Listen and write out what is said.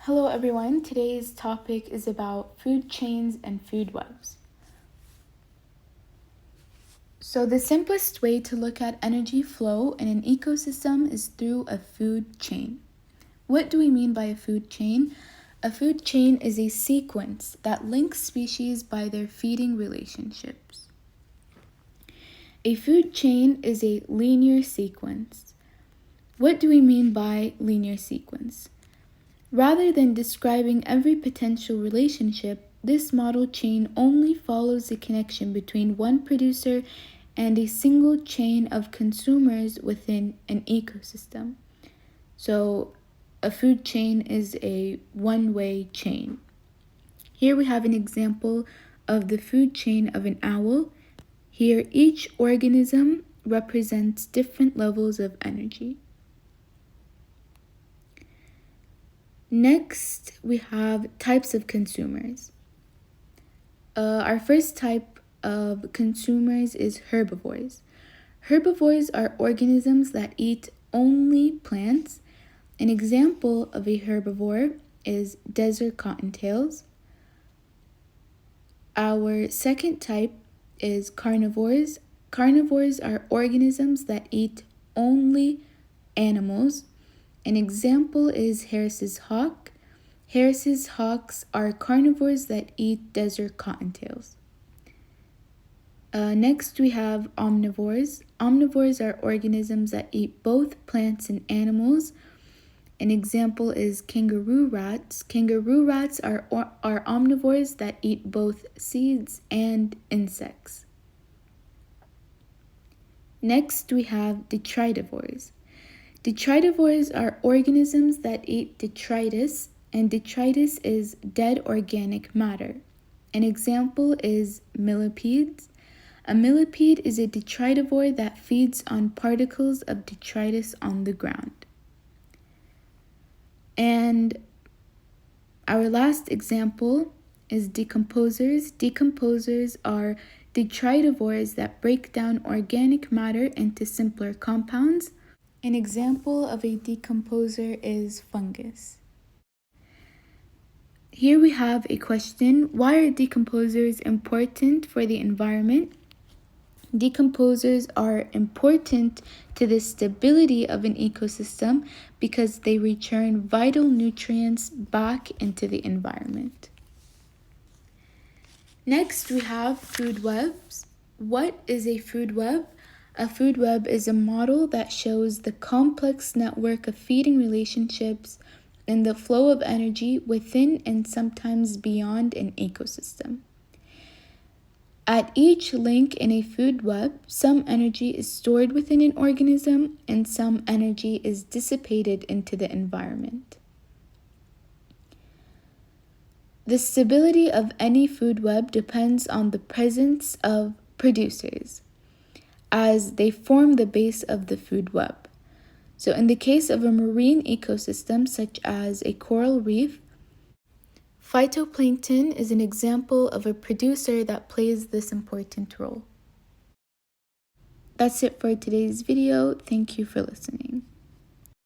Hello everyone, today's topic is about food chains and food webs. So the simplest way to look at energy flow in an ecosystem is through a food chain. What do we mean by a food chain? A food chain is a sequence that links species by their feeding relationships. A food chain is a linear sequence. What do we mean by linear sequence? Rather than describing every potential relationship, this model chain only follows the connection between one producer and a single chain of consumers within an ecosystem. So, a food chain is a one-way chain. Here we have an example of the food chain of an owl. Here, each organism represents different levels of energy. Next, we have types of consumers. Our first type of consumers is herbivores. Herbivores are organisms that eat only plants. An example of a herbivore is desert cottontails. Our second type is carnivores. Carnivores are organisms that eat only animals. An example is Harris's hawk. Harris's hawks are carnivores that eat desert cottontails. Next, we have omnivores. Omnivores are organisms that eat both plants and animals. An example is kangaroo rats. Kangaroo rats are omnivores that eat both seeds and insects. Next, we have detritivores. Detritivores are organisms that eat detritus, and detritus is dead organic matter. An example is millipedes. A millipede is a detritivore that feeds on particles of detritus on the ground. And our last example is decomposers. Decomposers are detritivores that break down organic matter into simpler compounds. An example of a decomposer is fungus. Here we have a question: why are decomposers important for the environment? Decomposers are important to the stability of an ecosystem because they return vital nutrients back into the environment. Next, we have food webs. What is a food web? A food web is a model that shows the complex network of feeding relationships and the flow of energy within and sometimes beyond an ecosystem. At each link in a food web, some energy is stored within an organism and some energy is dissipated into the environment. The stability of any food web depends on the presence of producers, as they form the base of the food web. So in the case of a marine ecosystem, such as a coral reef, phytoplankton is an example of a producer that plays this important role. That's it for today's video. Thank you for listening.